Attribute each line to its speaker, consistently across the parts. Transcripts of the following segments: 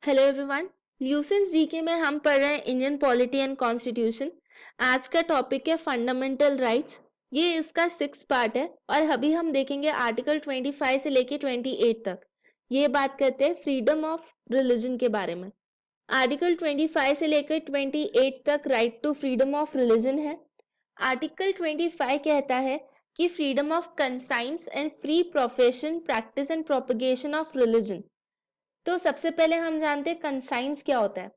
Speaker 1: Hello everyone. ल्यूसेंस GK में हम पढ़ रहे हैं इंडियन पॉलिटी एंड कॉन्स्टिट्यूशन। आज का टॉपिक है फंडामेंटल राइट्स। ये इसका 6 पार्ट है और अभी हम देखेंगे आर्टिकल 25 से लेके 28 तक। ये बात करते हैं फ्रीडम ऑफ रिलीजन के बारे में। आर्टिकल 25 से लेकर 28 तक right to freedom of religion है। आर्टिकल 25 कहता है कि freedom of conscience and free profession practice and propagation of religion. तो सबसे पहले हम जानते हैं कंसाइंस क्या होता है।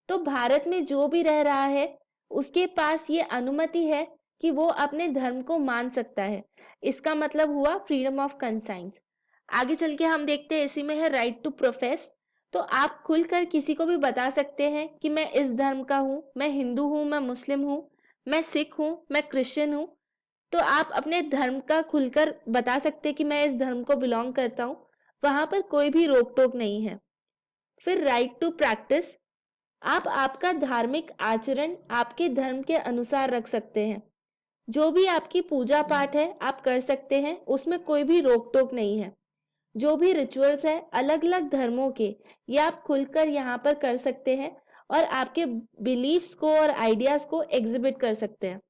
Speaker 1: तो भारत में जो भी रह रहा है उसके पास ये अनुमति है कि वो अपने धर्म को मान सकता है। इसका मतलब हुआ फ्रीडम ऑफ कंसाइंस। आगे चल के हम देखते हैं इसी में है राइट टू प्रोफेस। तो आप खुलकर किसी को भी बता सकते हैं कि मैं इस धर्म का हूँ, मैं हिंदू हूँ, मैं मुस्लिम हूँ, मैं सिख हूँ, मैं क्रिश्चियन हूँ। तो आप अपने धर्म का खुलकर बता सकते हैं कि मैं इस धर्म को बिलोंग करता हूँ। वहां पर कोई भी रोक टोक नहीं है। फिर राइट टू प्रैक्टिस। आप आपका धार्मिक आचरण आपके धर्म के अनुसार रख सकते हैं। जो भी आपकी पूजा पाठ है आप कर सकते हैं, उसमें कोई भी रोक टोक नहीं है। जो भी रिचुअल्स है अलग अलग धर्मों के, ये आप खुलकर यहाँ पर कर सकते हैं और आपके बिलीफ्स को और आइडियाज को एग्जिबिट कर सकते हैं।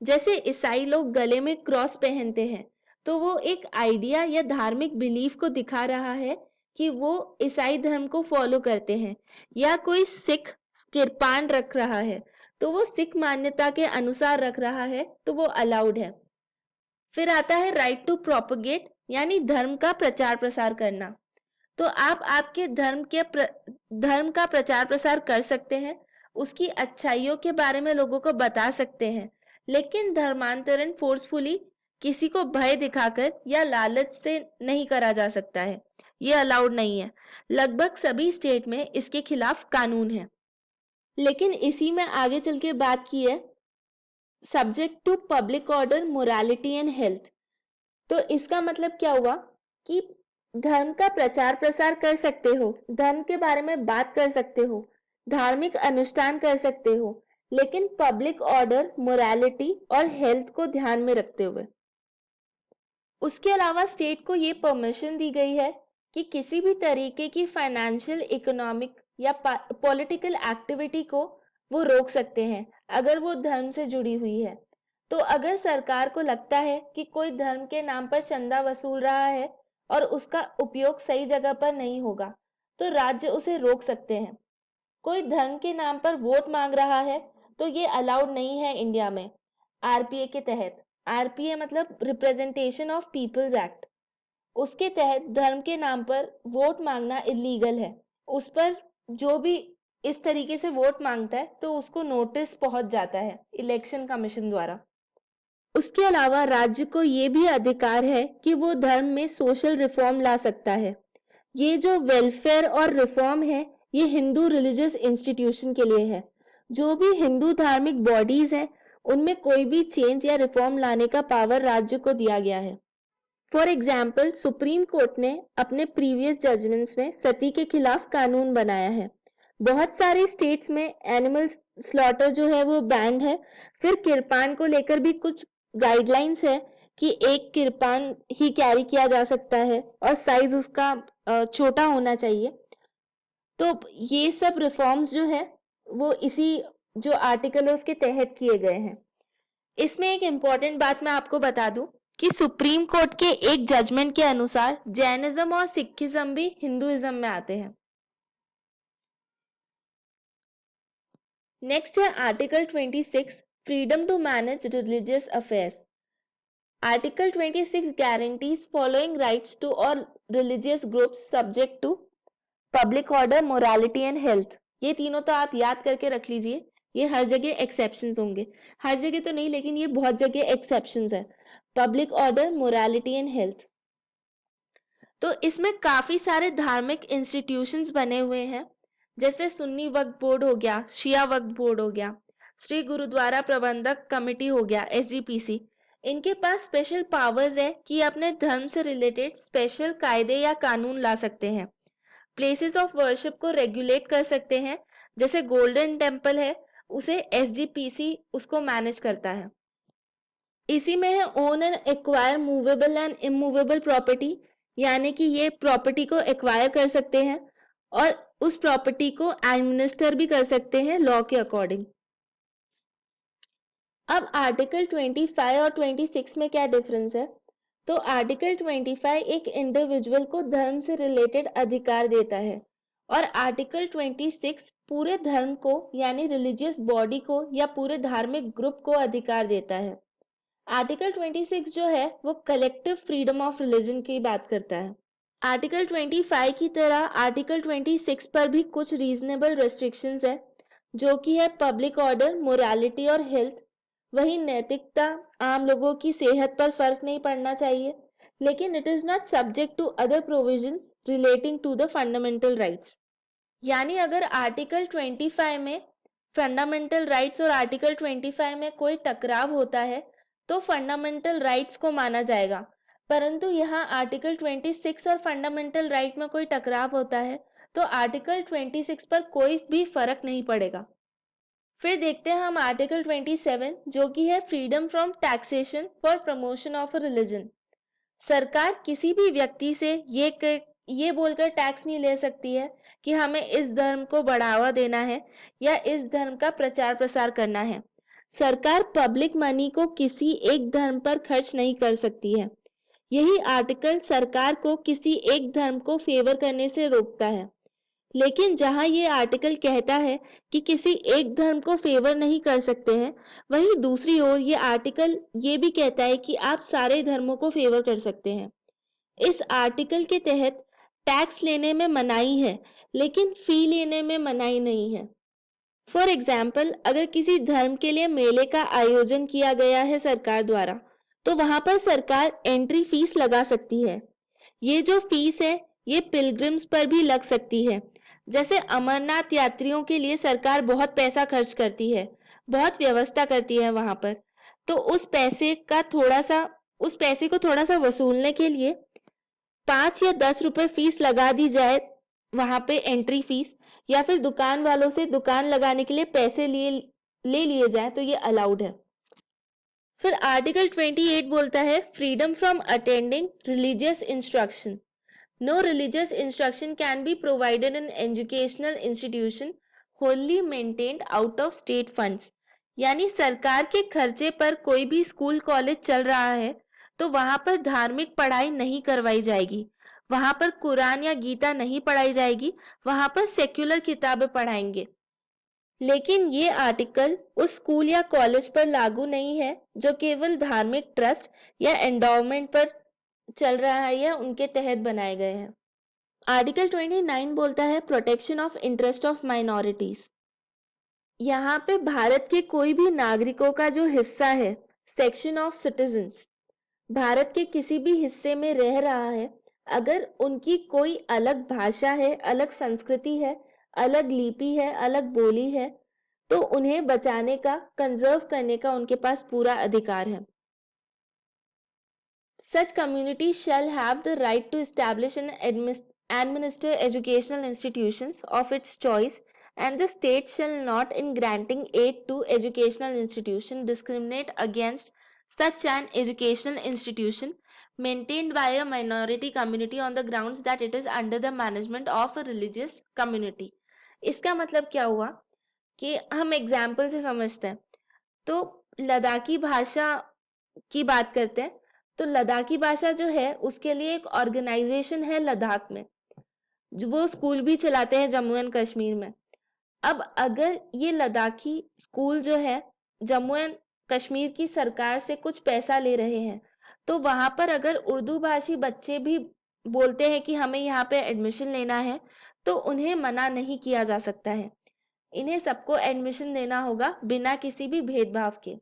Speaker 1: जैसे ईसाई लोग गले में क्रॉस पहनते हैं, तो वो एक आइडिया या धार्मिक बिलीफ को दिखा रहा है कि वो ईसाई धर्म को फॉलो करते हैं। या कोई सिख किरपान रख रहा है तो वो सिख मान्यता के अनुसार रख रहा है, तो वो अलाउड है। फिर आता है राइट टू प्रोपगेट, यानी धर्म का प्रचार प्रसार करना। तो आप आपके धर्म का प्रचार प्रसार कर सकते हैं, उसकी अच्छाइयों के बारे में लोगों को बता सकते हैं। लेकिन धर्मांतरण फोर्सफुली किसी को भय दिखाकर या लालच से नहीं करा जा सकता है। ये अलाउड नहीं है। लगभग सभी स्टेट में इसके खिलाफ कानून है। लेकिन इसी में आगे चल के बात की है subject to public order, morality and health. तो इसका मतलब क्या हुआ कि धर्म का प्रचार प्रसार कर सकते हो, धर्म के बारे में बात कर सकते हो, धार्मिक अनुष्ठान कर सकते हो, लेकिन पब्लिक ऑर्डर, मोरालिटी और हेल्थ को ध्यान में रखते हुए। उसके अलावा स्टेट को ये परमिशन दी गई है कि किसी भी तरीके की फाइनेंशियल, इकोनॉमिक या पॉलिटिकल एक्टिविटी को वो रोक सकते हैं अगर वो धर्म से जुड़ी हुई है। तो अगर सरकार को लगता है कि कोई धर्म के नाम पर चंदा वसूल रहा है और उसका उपयोग सही जगह पर नहीं होगा, तो राज्य उसे रोक सकते हैं। कोई धर्म के नाम पर वोट मांग रहा है तो ये अलाउड नहीं है इंडिया में। आरपीए के तहत, आरपीए मतलब रिप्रेजेंटेशन ऑफ पीपल्स एक्ट, उसके तहत धर्म के नाम पर वोट मांगना इलीगल है। उस पर जो भी इस तरीके से वोट मांगता है तो उसको नोटिस पहुंच जाता है इलेक्शन कमीशन द्वारा। उसके अलावा राज्य को ये भी अधिकार है कि वो धर्म में सोशल रिफॉर्म ला सकता है। ये जो वेलफेयर और रिफॉर्म है, ये हिंदू रिलीजियस इंस्टीट्यूशन के लिए है। जो भी हिंदू धार्मिक बॉडीज हैं, उनमें कोई भी चेंज या रिफॉर्म लाने का पावर राज्य को दिया गया है। फॉर एग्जाम्पल, सुप्रीम कोर्ट ने अपने प्रीवियस जजमेंट्स में सती के खिलाफ कानून बनाया है। बहुत सारे स्टेट्स में एनिमल स्लॉटर जो है वो बैंड है। फिर किरपान को लेकर भी कुछ गाइडलाइंस है कि एक किरपान ही कैरी किया जा सकता है और साइज उसका छोटा होना चाहिए। तो ये सब रिफॉर्म्स जो है वो इसी जो आर्टिकल है उसके तहत किए गए हैं। इसमें एक इम्पॉर्टेंट बात मैं आपको बता दूं कि सुप्रीम कोर्ट के एक जजमेंट के अनुसार जैनिज्म और सिखिज्म भी हिंदुइज्म में आते हैं। नेक्स्ट है article 26, freedom to manage religious affairs. Article 26 guarantees following rights to all religious groups subject to public order, morality and health. ये तीनों तो आप याद करके रख लीजिए। ये हर जगह एक्सेप्शंस होंगे, हर जगह तो नहीं लेकिन ये बहुत जगह एक्सेप्शंस है। Public order, morality and health. तो इसमें काफी सारे धार्मिक इंस्टीट्यूशंस बने हुए हैं, जैसे सुन्नी वक्फ बोर्ड हो गया, शिया वक्फ बोर्ड हो गया, श्री गुरुद्वारा प्रबंधक कमेटी हो गया, एसजीपीसी। इनके पास स्पेशल पावर्स है कि अपने धर्म से रिलेटेड स्पेशल कायदे या कानून ला सकते हैं। प्लेसेस ऑफ वर्शिप को रेगुलेट कर सकते हैं। जैसे गोल्डन टेम्पल है, उसे एसजीपीसी उसको मैनेज करता है। इसी में है own and acquire movable and immovable property, यानी कि ये प्रॉपर्टी को एक्वायर कर सकते हैं और उस प्रॉपर्टी को एडमिनिस्टर भी कर सकते हैं लॉ के अकॉर्डिंग। अब आर्टिकल 25 और 26 में क्या डिफरेंस है? तो आर्टिकल 25 एक इंडिविजुअल को धर्म से रिलेटेड अधिकार देता है और आर्टिकल 26 पूरे धर्म को यानी रिलीजियस बॉडी को या पूरे धार्मिक ग्रुप को अधिकार देता है। आर्टिकल 26 जो है वो कलेक्टिव फ्रीडम ऑफ रिलीजन की बात करता है। आर्टिकल 25 की तरह आर्टिकल 26 पर भी कुछ रीजनेबल रेस्ट्रिक्शंस है, जो कि है पब्लिक ऑर्डर, मोरालिटी और हेल्थ। वही नैतिकता, आम लोगों की सेहत पर फर्क नहीं पड़ना चाहिए, लेकिन it is not subject to other provisions relating to the fundamental rights. यानी अगर आर्टिकल 25 में फंडामेंटल राइट्स और आर्टिकल 25 में कोई टकराव होता है तो फंडामेंटल राइट्स को माना जाएगा, परंतु यहाँ आर्टिकल 26 और फंडामेंटल राइट में कोई टकराव होता है तो आर्टिकल 26 पर कोई भी फर्क नहीं पड़ेगा। फिर देखते हैं हम आर्टिकल 27 जो कि है freedom from taxation for promotion of a religion. सरकार किसी भी व्यक्ति से ये बोलकर टैक्स नहीं ले सकती है कि हमें इस धर्म को बढ़ावा देना है या इस धर्म का प्रचार प्रसार करना है। सरकार पब्लिक मनी को किसी एक धर्म पर खर्च नहीं कर सकती है। यही आर्टिकल सरकार को किसी एक धर्म को फेवर करने से रोकता है। लेकिन जहां ये आर्टिकल कहता है कि किसी एक धर्म को फेवर नहीं कर सकते हैं, वहीं दूसरी ओर ये आर्टिकल ये भी कहता है कि आप सारे धर्मों को फेवर कर सकते हैं। इस आर्टिकल के तहत टैक्स लेने में मनाही है, लेकिन फी लेने में मनाही नहीं है। फॉर एग्जाम्पल, अगर किसी धर्म के लिए मेले का आयोजन किया गया है सरकार द्वारा, तो वहां पर सरकार एंट्री फीस लगा सकती है। ये जो फीस है ये पिलग्रिम्स पर भी लग सकती है। जैसे अमरनाथ यात्रियों के लिए सरकार बहुत पैसा खर्च करती है, बहुत व्यवस्था करती है वहां पर, तो उस पैसे को थोड़ा सा वसूलने के लिए 5 या 10 रुपए फीस लगा दी जाए वहां पे एंट्री फीस, या फिर दुकान वालों से दुकान लगाने के लिए पैसे ले लिए जाए तो ये अलाउड है। फिर आर्टिकल 28 बोलता है freedom from attending religious instruction. No religious instruction can be provided in educational institution wholly maintained out of state funds। यानी सरकार के खर्चे पर कोई भी स्कूल कॉलेज चल रहा है तो वहां पर धार्मिक पढ़ाई नहीं करवाई जाएगी, वहां पर कुरान या गीता नहीं पढ़ाई जाएगी, वहां पर सेक्युलर किताबें पढ़ाएंगे। लेकिन ये आर्टिकल उस स्कूल या कॉलेज पर लागू नहीं है जो केवल धार्मिक ट्रस्ट या एंडोवमेंट पर चल रहा है या उनके तहत बनाए गए हैं। आर्टिकल 29 बोलता है protection of interest of minorities. यहाँ पे भारत के कोई भी नागरिकों का जो हिस्सा है, सेक्शन ऑफ सिटीजन्स, भारत के किसी भी हिस्से में रह रहा है, अगर उनकी कोई अलग भाषा है, अलग संस्कृति है, अलग लिपि है, अलग बोली है, तो उन्हें बचाने का, कंजर्व करने का उनके पास पूरा अधिकार है। Such communities shall have the right to establish and administer educational institutions of its choice, and the state shall not, in granting aid to educational institution, discriminate against such an educational institution maintained by a minority community on the grounds that it is under the management of a religious community। इसका मतलब क्या हुआ कि हम example से समझते हैं। तो लद्दाखी भाषा की बात करते हैं, तो लद्दाखी भाषा जो है उसके लिए एक ऑर्गेनाइजेशन है लद्दाख में, जो वो स्कूल भी चलाते हैं जम्मू एंड कश्मीर में। अब अगर ये लद्दाखी स्कूल जो है जम्मू एंड कश्मीर की सरकार से कुछ पैसा ले रहे हैं, तो वहां पर अगर उर्दू भाषी बच्चे भी बोलते हैं कि हमें यहाँ पे एडमिशन लेना है, तो उन्हें मना नहीं किया जा सकता है। इन्हें सबको एडमिशन देना होगा बिना किसी भी भेदभाव के।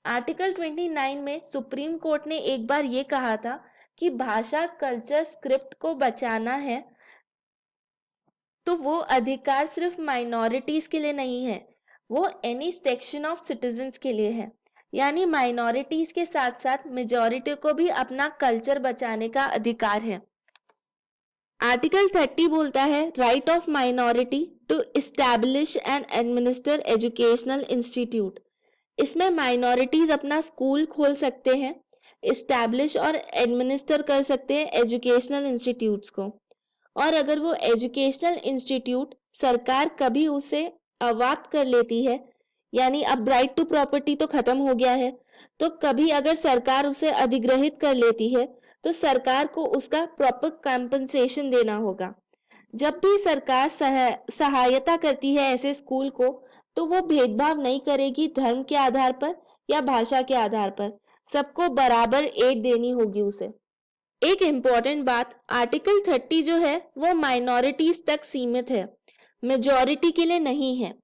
Speaker 1: आर्टिकल 29 में सुप्रीम कोर्ट ने एक बार ये कहा था कि भाषा, कल्चर, स्क्रिप्ट को बचाना है, तो वो अधिकार सिर्फ माइनॉरिटीज के लिए नहीं है, वो एनी सेक्शन ऑफ सिटीजन्स के लिए है। यानी माइनॉरिटीज के साथ साथ मेजॉरिटी को भी अपना कल्चर बचाने का अधिकार है। आर्टिकल 30 बोलता है right of minority to establish and administer educational institute. इसमें माइनॉरिटीज अपना स्कूल खोल सकते हैं, इस्टेब्लिश और एडमिनिस्टर कर सकते हैं एजुकेशनल इंस्टीट्यूट्स को। और अगर वो एजुकेशनल इंस्टीट्यूट सरकार कभी उसे अवाप्त कर लेती है, यानी अब राइट टू प्रॉपर्टी तो खत्म हो गया है, तो कभी अगर सरकार उसे अधिग्रहित कर लेती है, तो सरकार को उसका प्रॉपर कंपनसेशन देना होगा। जब भी सरकार सहायता करती है ऐसे स्कूल को, तो वो भेदभाव नहीं करेगी धर्म के आधार पर या भाषा के आधार पर। सबको बराबर एड देनी होगी उसे। एक इम्पॉर्टेंट बात, आर्टिकल 30 जो है वो माइनॉरिटीज तक सीमित है, मेजॉरिटी के लिए नहीं है।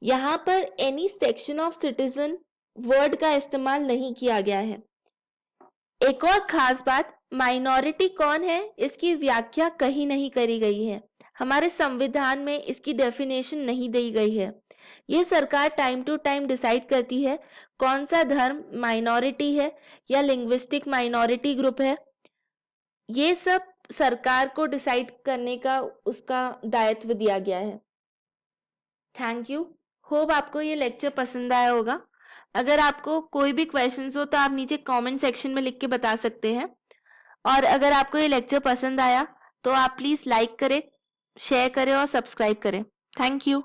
Speaker 1: यहाँ पर any section of citizen word का इस्तेमाल नहीं किया गया है। एक और खास बात, माइनॉरिटी कौन है इसकी व्याख्या कहीं नहीं करी गई है। हमारे संविधान में इसकी डेफिनेशन नहीं दी गई है। यह सरकार टाइम टू टाइम डिसाइड करती है कौन सा धर्म माइनॉरिटी है या लिंग्विस्टिक माइनॉरिटी ग्रुप है। ये सब सरकार को डिसाइड करने का उसका दायित्व दिया गया है। Thank you. होप आपको ये लेक्चर पसंद आया होगा। अगर आपको कोई भी क्वेश्चंस हो तो आप नीचे कमेंट सेक्शन में लिख के बता सकते हैं। और अगर आपको ये लेक्चर पसंद आया तो आप प्लीज़ लाइक करें, शेयर करें और सब्सक्राइब करें। Thank you.